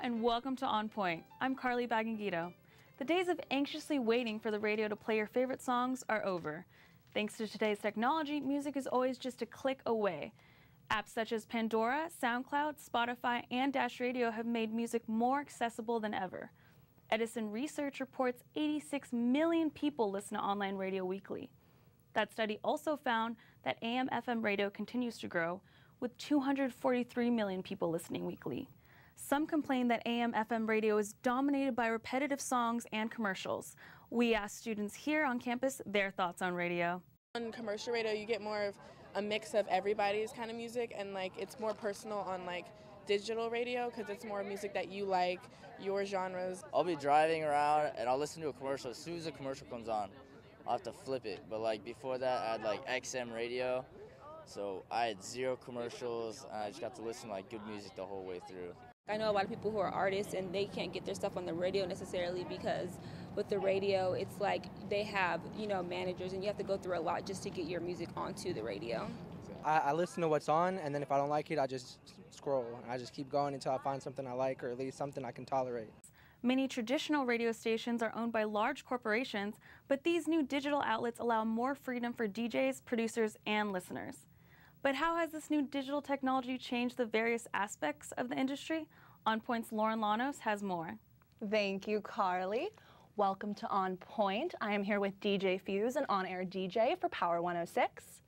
and welcome to On Point. I'm Carly Bagingito. The days of anxiously waiting for the radio to play your favorite songs are over. Thanks to today's technology, music is always just a click away. Apps such as Pandora, SoundCloud, Spotify, and Dash Radio have made music more accessible than ever. Edison Research reports 86 million people listen to online radio weekly. That study also found that AM/FM radio continues to grow, with 243 million people listening weekly. Some complain that AM/FM radio is dominated by repetitive songs and commercials. We asked students here on campus their thoughts on radio. On commercial radio, you get more of a mix of everybody's kind of music, and like it's more personal on like digital radio because it's more music that you like, your genres. I'll be driving around and I'll listen to a commercial. As soon as the commercial comes on, I'll have to flip it. But like before that, I had like XM radio, so I had zero commercials, and I just got to listen to like good music the whole way through. I know a lot of people who are artists and they can't get their stuff on the radio necessarily because with the radio, it's like they have, managers, and you have to go through a lot just to get your music onto the radio. I listen to what's on, and then if I don't like it, I just scroll. I just keep going until I find something I like, or at least something I can tolerate. Many traditional radio stations are owned by large corporations, but these new digital outlets allow more freedom for DJs, producers, and listeners. But how has this new digital technology changed the various aspects of the industry? On Point's Lauren Llanos has more. Thank you, Carly. Welcome to On Point. I am here with DJ Fuze, an on-air DJ for Power 106.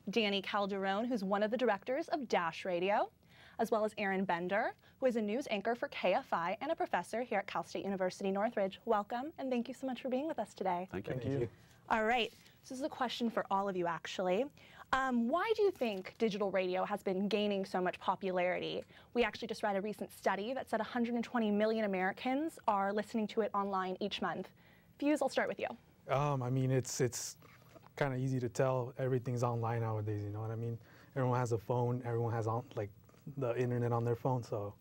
Danny Calderon, who's one of the directors of Dash Radio, as well as Aron Bender, who is a news anchor for KFI and a professor here at Cal State University Northridge. Welcome, and thank you so much for being with us today. Thank you. All right, so this is a question for all of you, actually. Why do you think digital radio has been gaining so much popularity? We actually just read a recent study that said 120 million Americans are listening to it online each month. Fuze, I'll start with you. I mean, it's kind of easy to tell. Everything's online nowadays, you know what I mean? Everyone has a phone. Everyone has the internet on their phone, so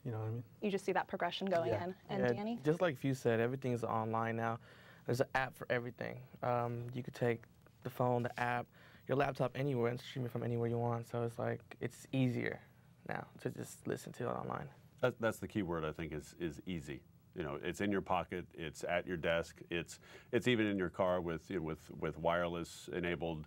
you know what I mean? You just see that progression going in. And Danny? Just like Fuze said, everything is online now. There's an app for everything. You could take the phone, the app, your laptop anywhere and stream it from anywhere you want. So it's like, it's easier now to just listen to it online. That's the key word, I think, is easy. You know, it's in your pocket, it's at your desk, it's even in your car with wireless enabled,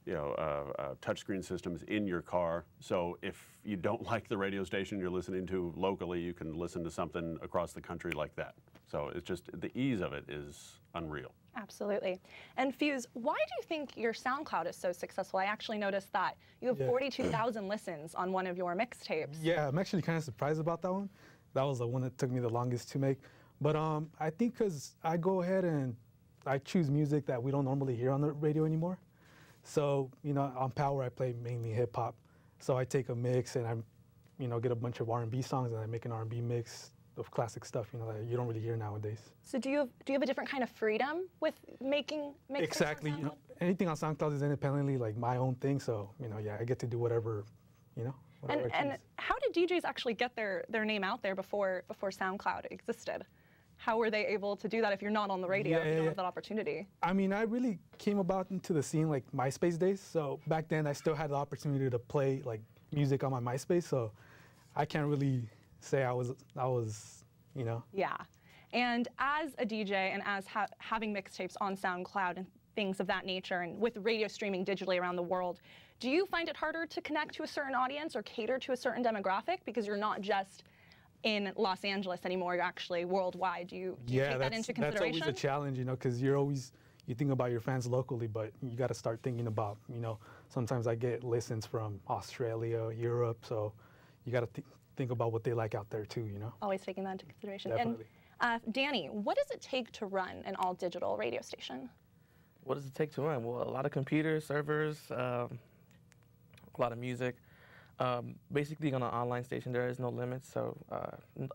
touchscreen systems in your car. So if you don't like the radio station you're listening to locally, you can listen to something across the country like that. So it's just, the ease of it is unreal. Absolutely. And Fuze, why do you think your SoundCloud is so successful? I actually noticed that you have 42,000 listens on one of your mixtapes. Yeah, I'm actually kind of surprised about that one. That was the one that took me the longest to make. But I think because I go ahead and I choose music that we don't normally hear on the radio anymore. So, on Power I play mainly hip hop. So I take a mix and I, get a bunch of R&B songs and I make an R&B mix of classic stuff, that you don't really hear nowadays. So do you have a different kind of freedom with making Exactly. Anything on SoundCloud is independently like my own thing. So, I get to do whatever, whatever And how did DJs actually get their name out there before SoundCloud existed? How were they able to do that if you're not on the radio, if you don't have that opportunity? I mean, I really came about into the scene like MySpace days. So back then I still had the opportunity to play like music on my MySpace. So I can't really say I was. Yeah. And as a DJ and as having mixtapes on SoundCloud and things of that nature, and with radio streaming digitally around the world, do you find it harder to connect to a certain audience or cater to a certain demographic because you're not just in Los Angeles anymore, you're actually worldwide? Do you take that into consideration? That's always a challenge, because you think about your fans locally, but you got to start thinking about, sometimes I get listens from Australia, Europe, so you got to think about what they like out there too, Always taking that into consideration. Definitely. And Danny, what does it take to run an all-digital radio station? What does it take to run? Well, a lot of computers, servers, a lot of music. Basically, on an online station, there is no limits. So,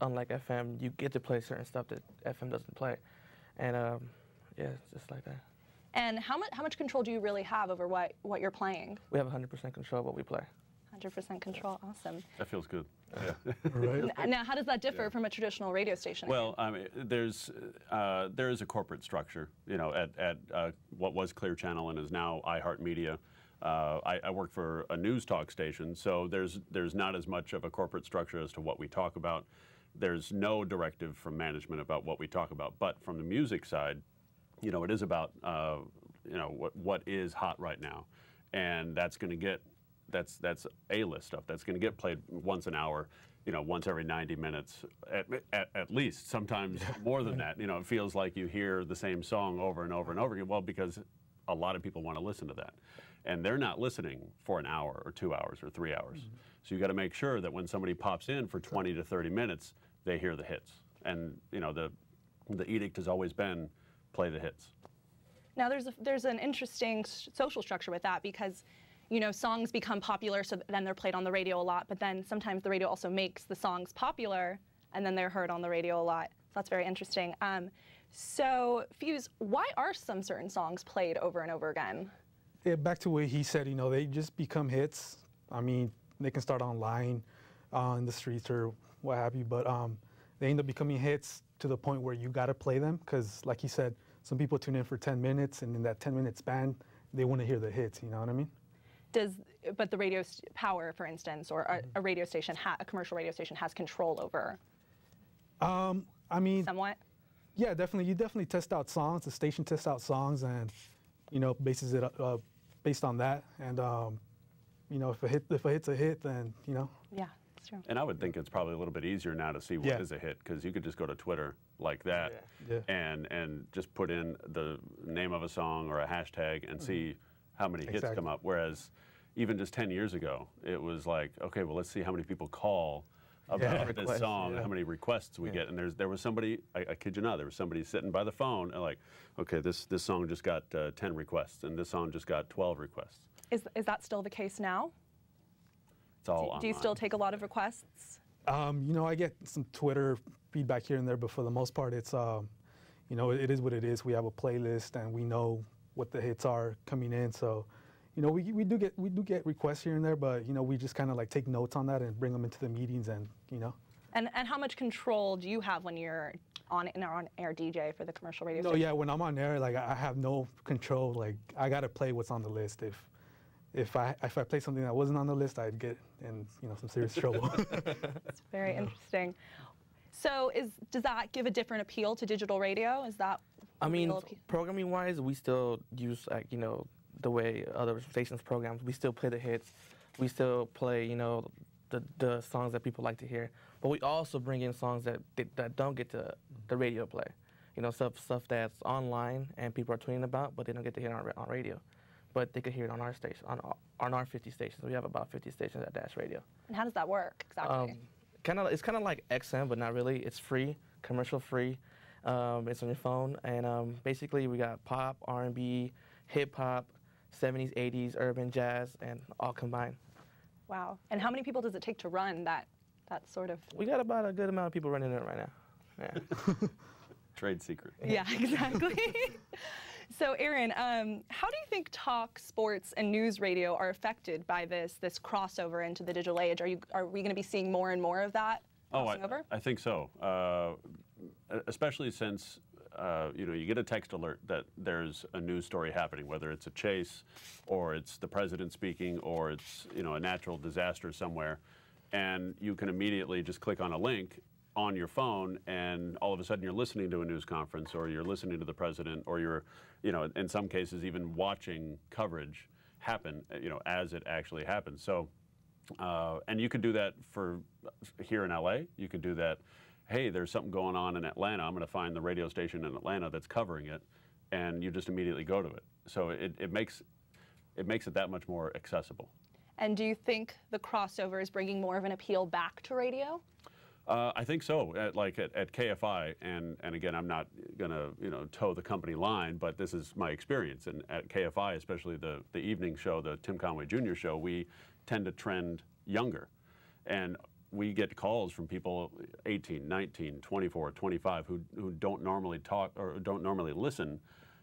unlike FM, you get to play certain stuff that FM doesn't play, and it's just like that. And how much control do you really have over what you're playing? We have 100% control of what we play. 100% control, awesome. That feels good. Yeah. Right. Now, how does that differ from a traditional radio station? Well, I mean, there is a corporate structure, at what was Clear Channel and is now iHeartMedia. I work for a news talk station, so there's not as much of a corporate structure as to what we talk about. there's no directive from management about what we talk about. But from the music side, you know, it is about you know, what is hot right now, and that's going to get that's A-list stuff. That's going to get played once an hour, you know, once every 90 minutes at least. Sometimes more than that. You know, it feels like you hear the same song over and over and over again. Well, because a lot of people want to listen to that, and they're not listening for an hour or 2 hours or 3 hours. So you got to make sure that when somebody pops in for 20 to 30 minutes, they hear the hits. And you know, the edict has always been play the hits. Now there's an interesting social structure with that, because you know, songs become popular, so then they're played on the radio a lot, but then sometimes the radio also makes the songs popular and then they're heard on the radio a lot. So that's very interesting. So Fuze, why are some certain songs played over and over again? Yeah, back to what he said, you know, they just become hits. I mean, they can start online, in the streets or what have you, but they end up becoming hits to the point where you gotta play them, because like he said, some people tune in for 10 minutes, and in that 10-minute span, they wanna hear the hits, you know what I mean? But the radio power, for instance, or a radio station, a commercial radio station has control over? I mean, somewhat? Yeah, definitely. You definitely test out songs. The station tests out songs and, you know, bases it based on that. And, you know, if a hit's a hit, then, you know. Yeah, that's true. And I would think it's probably a little bit easier now to see what is a hit, because you could just go to Twitter like that and just put in the name of a song or a hashtag and see how many hits come up. Whereas even just 10 years ago, it was like, okay, well, let's see how many people call about this song, how many requests we get. And there was somebody, I kid you not, there was somebody sitting by the phone and like, okay, this song just got 10 requests, and this song just got 12 requests. Is that still the case now? It's all online. Do you still take a lot of requests? You know, I get some Twitter feedback here and there, but for the most part, it's, you know, it is what it is. We have a playlist, and we know what the hits are coming in. So, you know, we do get requests here and there, but you know, we just kind of like take notes on that and bring them into the meetings, and you know. And how much control do you have when you're on air DJ for the commercial radio station? No, yeah, when I'm on air, like I have no control. Like I gotta play what's on the list. If I play something that wasn't on the list, I'd get in, you know, some serious trouble. That's very interesting. So does that give a different appeal to digital radio? Is that? I mean, programming-wise, we still use, like, you know, the way other stations programs. We still play the hits. We still play, you know, the songs that people like to hear. But we also bring in songs that don't get the radio play. You know, stuff that's online and people are tweeting about, but they don't get to hear it on radio. But they could hear it on our station, on our 50 stations. We have about 50 stations at Dash Radio. And how does that work exactly? It's kind of like XM, but not really. It's free, commercial free. It's on your phone, and basically we got pop, R&B, hip hop, 70s, 80s, urban, jazz, and all combined. Wow. And how many people does it take to run that sort of? We got about a good amount of people running it right now. Yeah. Trade secret. Yeah, exactly. So Aron, how do you think talk, sports, and news radio are affected by this crossover into the digital age? Are we going to be seeing more and more of that crossing over? I think so. Especially since you know, you get a text alert that there's a news story happening, whether it's a chase, or it's the president speaking, or it's, you know, a natural disaster somewhere, and you can immediately just click on a link on your phone, and all of a sudden you're listening to a news conference, or you're listening to the president, or you're, you know, in some cases even watching coverage happen, you know, as it actually happens. So, and you could do that for here in LA. You could do that. Hey, there's something going on in Atlanta. I'm going to find the radio station in Atlanta that's covering it, and you just immediately go to it. So it makes it that much more accessible. And do you think the crossover is bringing more of an appeal back to radio? I think so. At KFI, and again, I'm not going to, you know, toe the company line, but this is my experience. And at KFI, especially the evening show, the Tim Conway Jr. show, we tend to trend younger, and we get calls from people 18, 19, 24, 25 who don't normally talk or don't normally listen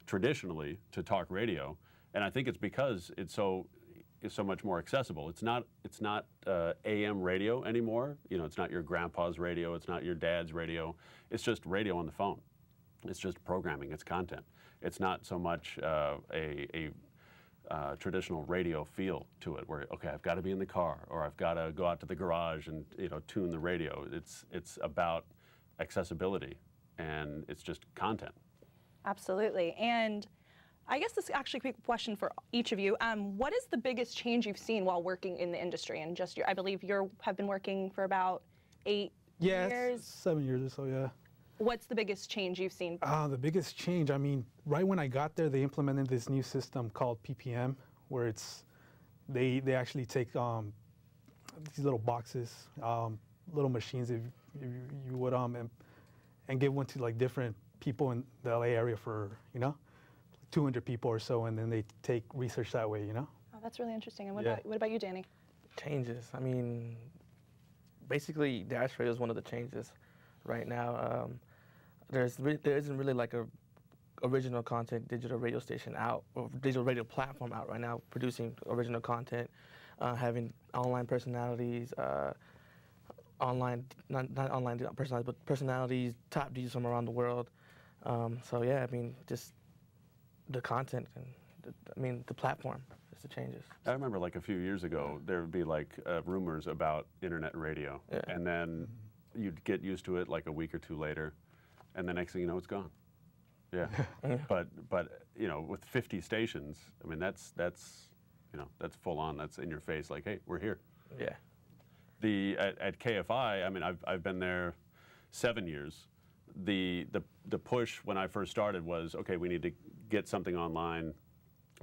traditionally to talk radio. And I think it's because it's so much more accessible. It's not AM radio anymore. You know, it's not your grandpa's radio. It's not your dad's radio. It's just radio on the phone. It's just programming. It's content. It's not so much a traditional radio feel to it, where okay, I've got to be in the car, or I've got to go out to the garage and tune the radio. It's about accessibility, and it's just content. Absolutely. And I guess this is actually a quick question for each of you. What is the biggest change you've seen while working in the industry? And just I believe you have been working for about 8 years. 7 years or so, yeah. What's the biggest change you've seen? The biggest change, I mean, right when I got there, they implemented this new system called PPM, where they actually take these little boxes, little machines, if you would, and give one to like different people in the LA area for 200 people or so, and then they take research that way, Oh, that's really interesting. And what about you, Danny? Changes. I mean, basically, Dash Radio is one of the changes right now. There isn't really like a original content digital radio station out, or digital radio platform out right now producing original content, having online personalities, not online personalities, but personalities, top DJs from around the world. So yeah, I mean, just the content and the platform is the changes. I remember like a few years ago, there would be like rumors about internet radio, and then you'd get used to it like a week or two later, and the next thing you know, it's gone. Yeah, but with 50 stations, I mean that's full on. That's in your face. Like, hey, we're here. Yeah. At KFI, I mean, I've been there 7 years. The push when I first started was, okay, we need to get something online.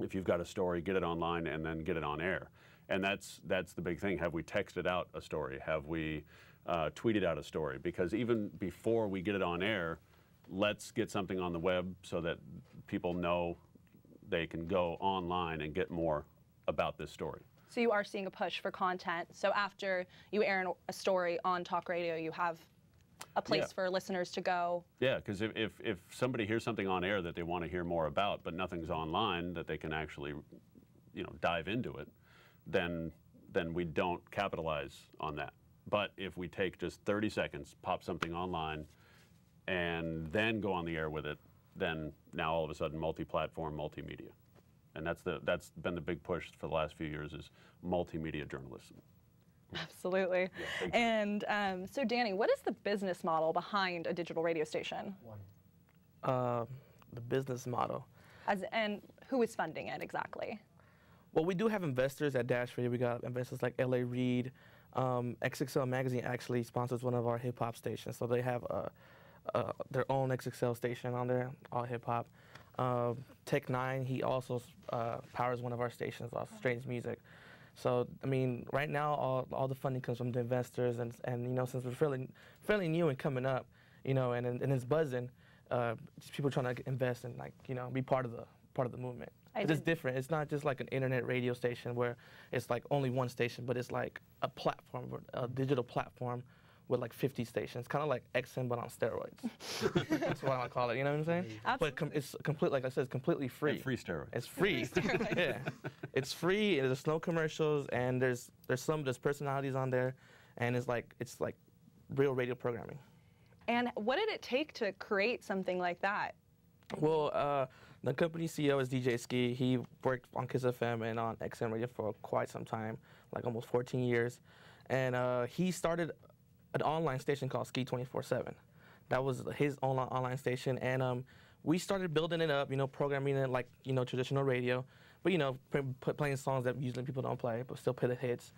If you've got a story, get it online and then get it on air. And that's the big thing. Have we texted out a story? Have we tweeted out a story? Because even before we get it on air, let's get something on the web so that people know they can go online and get more about this story. So you are seeing a push for content. So after you air a story on talk radio, you have a place for listeners to go. Yeah, because if somebody hears something on air that they want to hear more about, but nothing's online that they can actually, dive into it, then we don't capitalize on that. But if we take just 30 seconds, pop something online, and then go on the air with it, then now all of a sudden multi-platform, multimedia. And that's been the big push for the last few years, is multimedia journalism. Absolutely. Yeah, and so Danny, what is the business model behind a digital radio station? The business model. And who is funding it exactly? Well, we do have investors at Dash Radio. We got investors like L.A. Reid. XXL Magazine actually sponsors one of our hip-hop stations. So they have their own XXL station on there, all hip-hop. Tech9, he also powers one of our stations, Strange Music. So, I mean, right now, all the funding comes from the investors, and since we're fairly new and coming up, and it's buzzing, just people trying to invest and be part of the movement. It's different. It's not just like an internet radio station where it's like only one station, but it's like a platform, a digital platform with like 50 stations, kind of like XM but on steroids. That's what I call it. You know what I'm saying? Absolutely. But it's complete, like I said, it's completely free. And free steroids. It's free. Yeah, it's free. There's no commercials, and there's personalities on there, and it's like real radio programming. And what did it take to create something like that? Well, the company CEO is DJ Ski. He worked on Kiss FM and on XM Radio for quite some time, like almost 14 years, and he started an online station called Ski 24/7. That was his own online station, and we started building it up, programming it like traditional radio, but playing songs that usually people don't play, but still play the hits.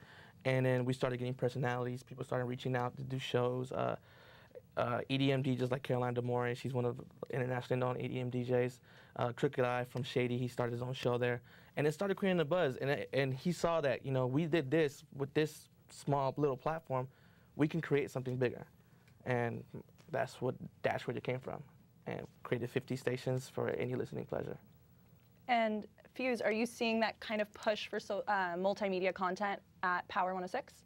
And then we started getting personalities. People started reaching out to do shows. EDM DJs like Caroline DeMore, she's one of the internationally known EDM DJs. Crooked Eye from Shady, he started his own show there, and it started creating a buzz. And he saw that we did this with this small little platform. We can create something bigger. And that's what Dash Radio came from, and created 50 stations for any listening pleasure. And Fuze, are you seeing that kind of push for multimedia content at Power 106?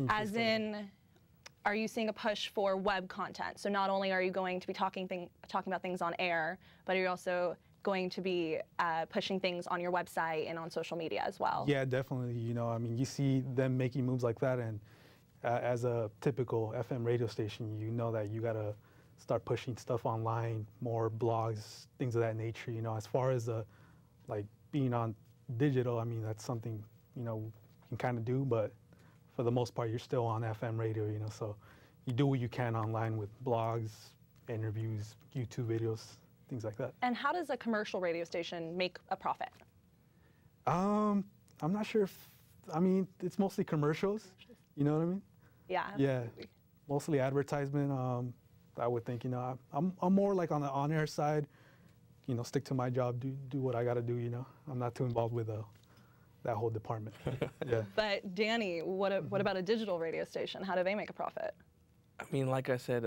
As in, are you seeing a push for web content? So not only are you going to be talking about things on air, but are you also going to be pushing things on your website and on social media as well? Yeah, definitely. I mean, you see them making moves like that, and as a typical FM radio station, you know that you got to start pushing stuff online, more blogs, things of that nature. As far as the like being on digital, I mean, that's something, you know, you can kind of do, but for the most part, you're still on FM radio, you know, so you do what you can online with blogs, interviews, YouTube videos, things like that. And how does a commercial radio station make a profit? I'm not sure if, I mean, it's mostly commercials, you know what I mean? Yeah. Yeah, mostly advertisement. I would think, you know, I'm more like on the on-air side, you know, stick to my job, do what I got to do, you know. I'm not too involved with that whole department. Yeah. But Danny, what about a digital radio station? How do they make a profit? I mean, like I said,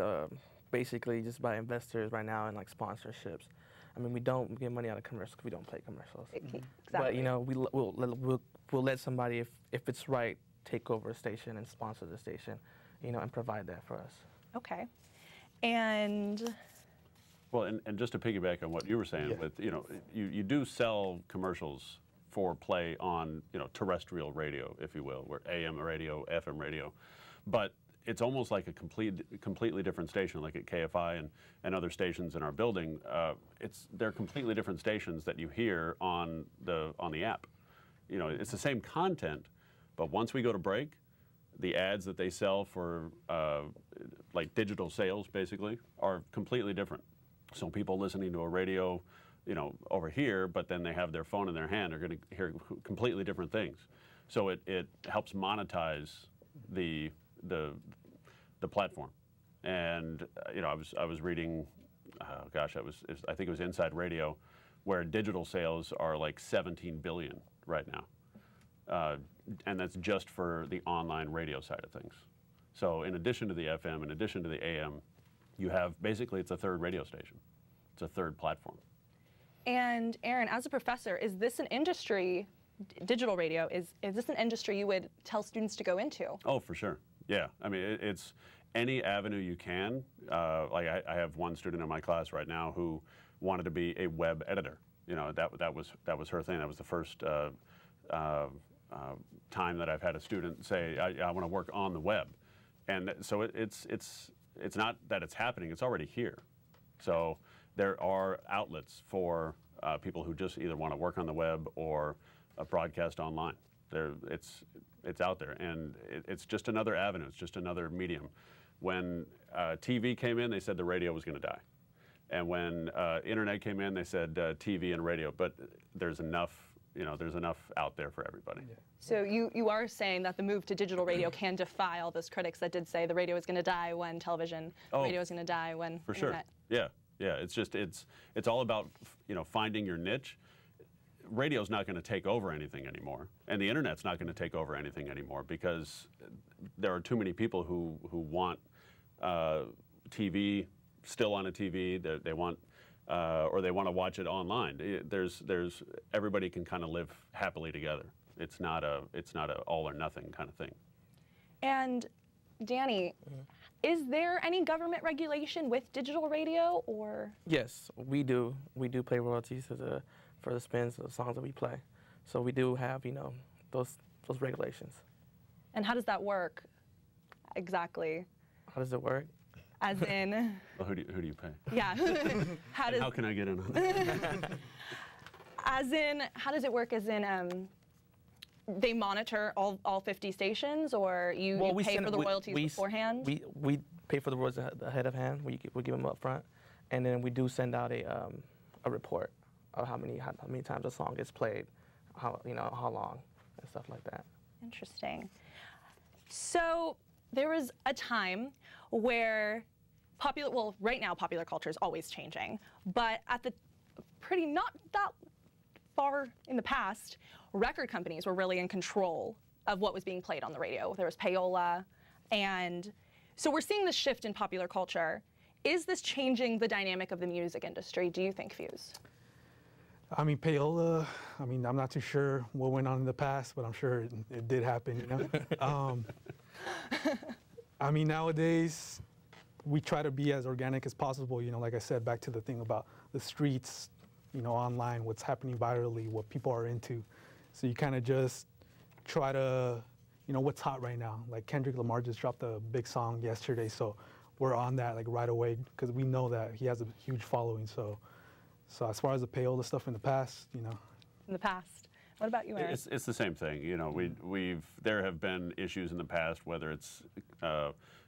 basically just by investors right now and like sponsorships. I mean, we don't get money out of commercials because we don't play commercials. Exactly. But, you know, we'll let somebody, if it's right, take over a station and sponsor the station, you know, and provide that for us. Okay. And Well, and just to piggyback on what you were saying, with, you know, you do sell commercials for play on, you know, terrestrial radio, if you will, where AM radio, FM radio, but it's almost like a completely different station, like at KFI and other stations in our building. They're completely different stations that you hear on the app. You know, it's the same content, but once we go to break, the ads that they sell for like digital sales basically are completely different. So people listening to a radio, you know, over here, but then they have their phone in their hand, are going to hear completely different things. So it helps monetize the platform. And you know, I was reading, gosh, I think it was Inside Radio, where digital sales are like 17 billion right now, and that's just for the online radio side of things. So in addition to the FM, in addition to the AM, you have basically, it's a third radio station. It's a third platform. And Aron, as a professor, is this an industry, digital radio, is this an industry you would tell students to go into? Oh, for sure. Yeah, I mean, it's any avenue you can. Like I have one student in my class right now who wanted to be a web editor. You know, that was her thing. That was the first time that I've had a student say, I want to work on the web. And so it's not that it's happening, it's already here. So there are outlets for people who just either want to work on the web or broadcast online. It's out there, and it's just another avenue, it's just another medium. When TV came in, they said the radio was going to die. And when internet came in, they said TV and radio, but there's enough, you know, there's enough out there for everybody. Yeah. So you are saying that the move to digital radio can defy all those critics that did say the radio is going to die when television, the radio is going to die when for internet. Sure. Yeah. It's all about, you know, finding your niche. Radio's not going to take over anything anymore, and the internet's not going to take over anything anymore, because there are too many people who want TV still on a TV. They want. Or they want to watch it online. Everybody can kind of live happily together. It's not a all or nothing kind of thing. And Danny, is there any government regulation with digital radio, or? Yes, we do. We do pay royalties for the spins of the songs that we play. So we do have, you know, those regulations. And how does that work exactly? How does it work? As in? Well, who do you pay? Yeah. How can I get in on that? As in, how does it work? As in, they monitor all 50 stations, or you pay for the royalties beforehand? We pay for the royalties ahead of hand. We give them up front, and then we do send out a report of how many times a song gets played, how long, and stuff like that. Interesting. So there was a time where right now popular culture is always changing, but at the not that far in the past, record companies were really in control of what was being played on the radio. There was payola, and so we're seeing this shift in popular culture. Is this changing the dynamic of the music industry, do you think, Fuze? I mean, payola, I mean, I'm not too sure what went on in the past, but I'm sure it did happen, you know? I mean, nowadays, we try to be as organic as possible, you know, like I said, back to the thing about the streets, you know, online, what's happening virally, what people are into. So you kind of just try to, you know, what's hot right now. Like Kendrick Lamar just dropped a big song yesterday, so we're on that like right away, because we know that he has a huge following. So as far as the payola stuff in the past, you know, in the past. What about you, Aron? It's the same thing. You know, there have been issues in the past, whether it's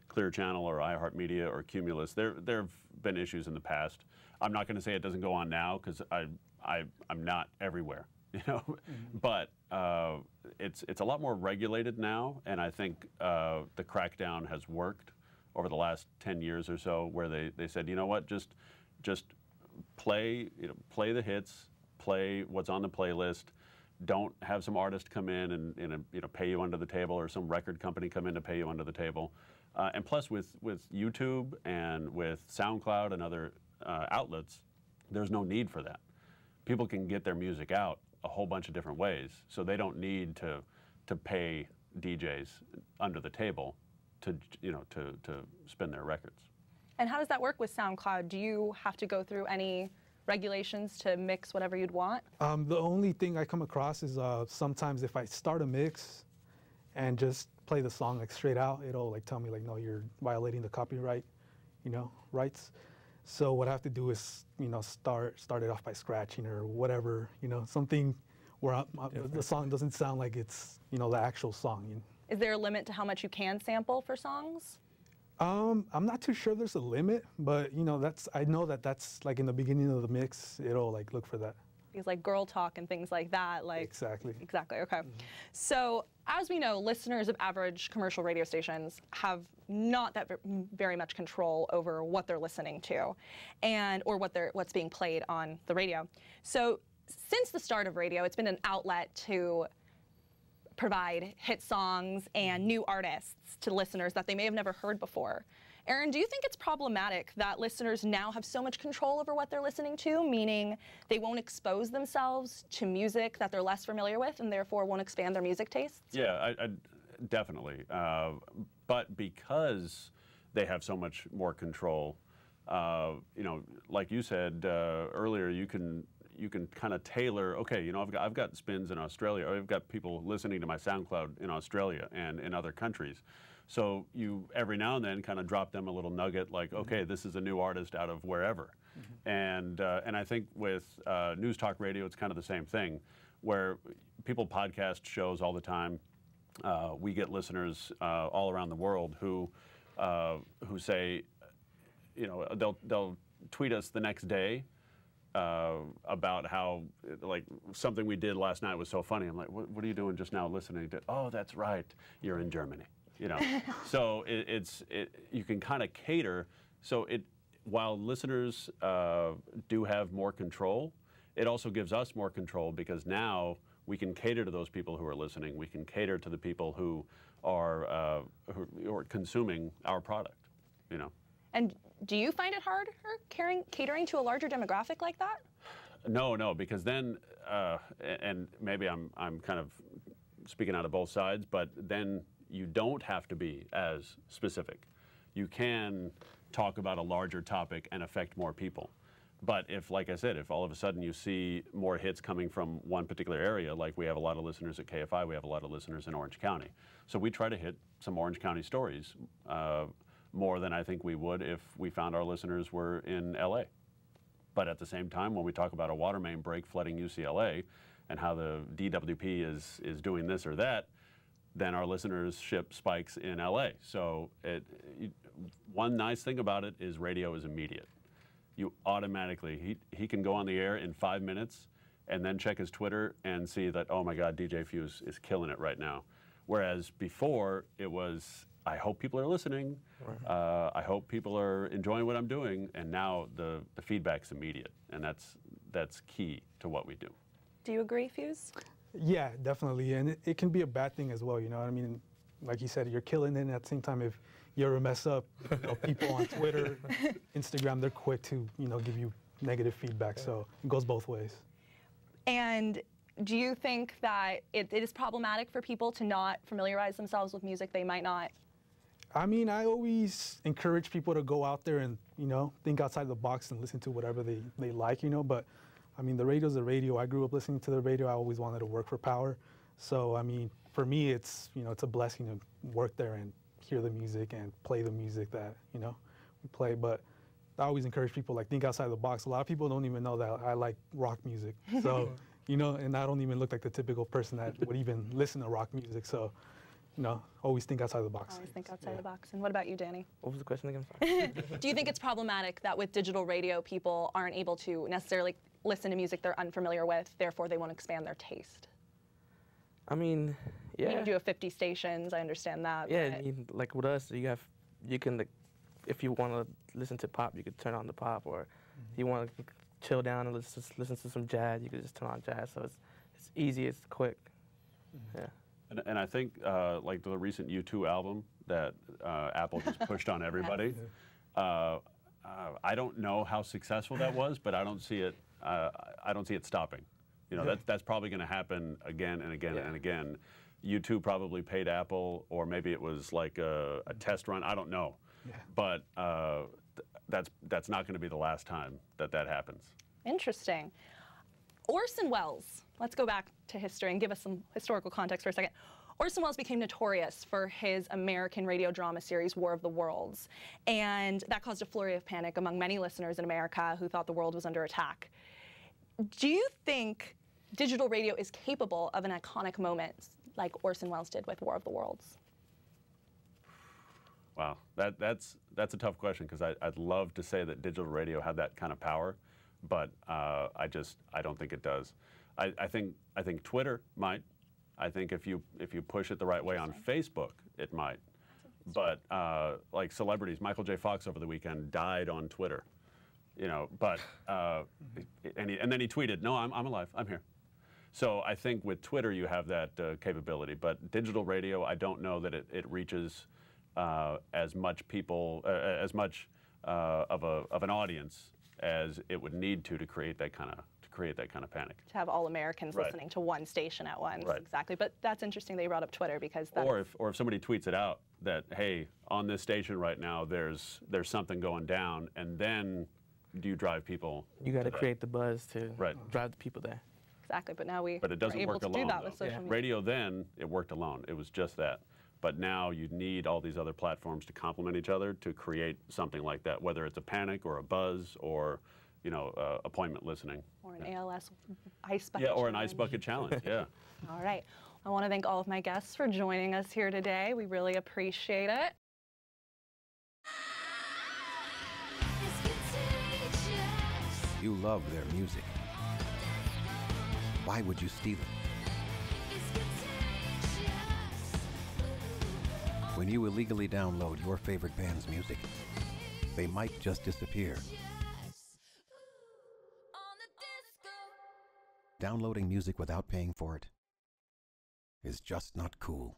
Clear Channel or iHeartMedia or Cumulus. There have been issues in the past. I'm not going to say it doesn't go on now because I'm not everywhere, you know. But it's a lot more regulated now, and I think the crackdown has worked over the last 10 years or so, where they said, you know what, just play the hits, play what's on the playlist. Don't have some artist come in and pay you under the table, or some record company come in to pay you under the table. And plus, with YouTube and with SoundCloud and other outlets, there's no need for that. People can get their music out a whole bunch of different ways, so they don't need to pay DJs under the table to spin their records. And how does that work with SoundCloud? Do you have to go through any regulations to mix whatever you'd want? The only thing I come across is sometimes if I start a mix and just play the song like straight out, it'll like tell me like, no, you're violating the copyright, rights. So what I have to do is, start it off by scratching or whatever, something where the song doesn't sound like it's, the actual song. Is there a limit to how much you can sample for songs? I'm not too sure there's a limit, but I know that's like in the beginning of the mix, it'll like look for that. Things like girl talk and things like that, like exactly. Okay. So as we know, listeners of average commercial radio stations have not that very much control over what they're listening to, or what's being played on the radio. So since the start of radio, it's been an outlet to provide hit songs and new artists to listeners that they may have never heard before. Aron, do you think it's problematic that listeners now have so much control over what they're listening to, meaning they won't expose themselves to music that they're less familiar with and therefore won't expand their music tastes? Yeah, I definitely. But because they have so much more control, like you said earlier, you can kind of tailor, okay, I've got spins in Australia, or I've got people listening to my SoundCloud in Australia and in other countries. So you every now and then kind of drop them a little nugget like, okay, this is a new artist out of wherever. And I think with news talk radio, it's kind of the same thing, where people podcast shows all the time. We get listeners all around the world who say, they'll tweet us the next day about how, like, something we did last night was so funny. I'm like, what are you doing just now listening to? Oh, that's right, you're in Germany. So you can kind of cater. So while listeners do have more control, it also gives us more control, because now we can cater to those people who are listening. We can cater to the people who are consuming our product. And do you find it harder catering to a larger demographic like that? No, because then, and maybe I'm kind of speaking out of both sides, but then you don't have to be as specific. You can talk about a larger topic and affect more people. But if, like I said, if all of a sudden you see more hits coming from one particular area, like we have a lot of listeners at KFI, we have a lot of listeners in Orange County. So we try to hit some Orange County stories more than I think we would if we found our listeners were in LA. But at the same time, when we talk about a water main break flooding UCLA and how the DWP is doing this or that, then our listenership spikes in LA. So one nice thing about it is radio is immediate. You automatically, he can go on the air in 5 minutes and then check his Twitter and see that, oh my God, DJ Fuze is killing it right now. Whereas before it was, I hope people are listening, I hope people are enjoying what I'm doing, and now the feedback's immediate, and that's key to what we do. Do you agree, Fuze? Yeah, definitely, and it can be a bad thing as well, you know what I mean? Like you said, you're killing it, and at the same time, if you ever mess up, people on Twitter, Instagram, they're quick to, give you negative feedback, so it goes both ways. And do you think that it is problematic for people to not familiarize themselves with music they might not? I mean, I always encourage people to go out there and, think outside the box and listen to whatever they like, but I mean, the radio's the radio. I grew up listening to the radio. I always wanted to work for Power. So, I mean, for me, it's, it's a blessing to work there and hear the music and play the music that, we play. But I always encourage people, like, think outside the box. A lot of people don't even know that I like rock music. So, you know, and I don't even look like the typical person that would even listen to rock music. So, you know, always think outside the box. Always think outside the box. And what about you, Danny? What was the question again? Sorry. Do you think it's problematic that with digital radio, people aren't able to necessarily listen to music they're unfamiliar with, therefore they won't expand their taste? I mean, yeah. You do have 50 stations, I understand that. Yeah, I mean, like with us, you can, like, if you want to listen to pop, you could turn on the pop, or if you want to chill down and listen to some jazz, you could just turn on jazz. So it's easy, it's quick. Yeah. And I think like the recent U2 album that Apple just pushed on everybody. I don't know how successful that was, but I don't see it. I don't see it stopping. You know, that's probably going to happen again and again and again. U2 probably paid Apple, or maybe it was like a test run. I don't know, but that's not going to be the last time that happens. Interesting. Orson Welles. Let's go back to history and give us some historical context for a second. Orson Welles became notorious for his American radio drama series, War of the Worlds, and that caused a flurry of panic among many listeners in America who thought the world was under attack. Do you think digital radio is capable of an iconic moment like Orson Welles did with War of the Worlds? Wow, that's a tough question, because I'd love to say that digital radio had that kind of power, but I don't think it does. I think Twitter might. I think if you push it the right way on Facebook, it might. But like celebrities, Michael J. Fox over the weekend died on Twitter, you know. But and then he tweeted, "No, I'm alive. I'm here." So I think with Twitter you have that capability. But digital radio, I don't know that it reaches as much people, as much of an audience as it would need to create that kind of panic. To have all Americans listening to one station at once. Exactly. But that's interesting that you brought up Twitter, because that or if somebody tweets it out that, hey, on this station right now there's something going down, and then do you drive people? You got to create the buzz to drive the people there. Exactly. But now But it doesn't able work to alone. do that with social media. Radio then, it worked alone. It was just that. But now you need all these other platforms to complement each other to create something like that, whether it's a panic or a buzz or, you know, appointment listening. Or an ALS ice bucket or challenge. an ice bucket challenge, yeah. All right. I want to thank all of my guests for joining us here today. We really appreciate it. You love their music. Why would you steal it? When you illegally download your favorite band's music, they might just disappear. Downloading music without paying for it is just not cool.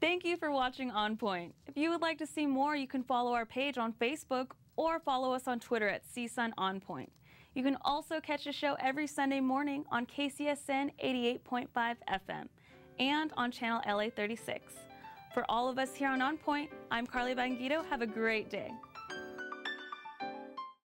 Thank you for watching On Point. If you would like to see more, you can follow our page on Facebook or follow us on Twitter at CSUN On Point. You can also catch the show every Sunday morning on KCSN 88.5 FM and on channel LA 36. For all of us here on Point, I'm Carly Bagingito. Have a great day.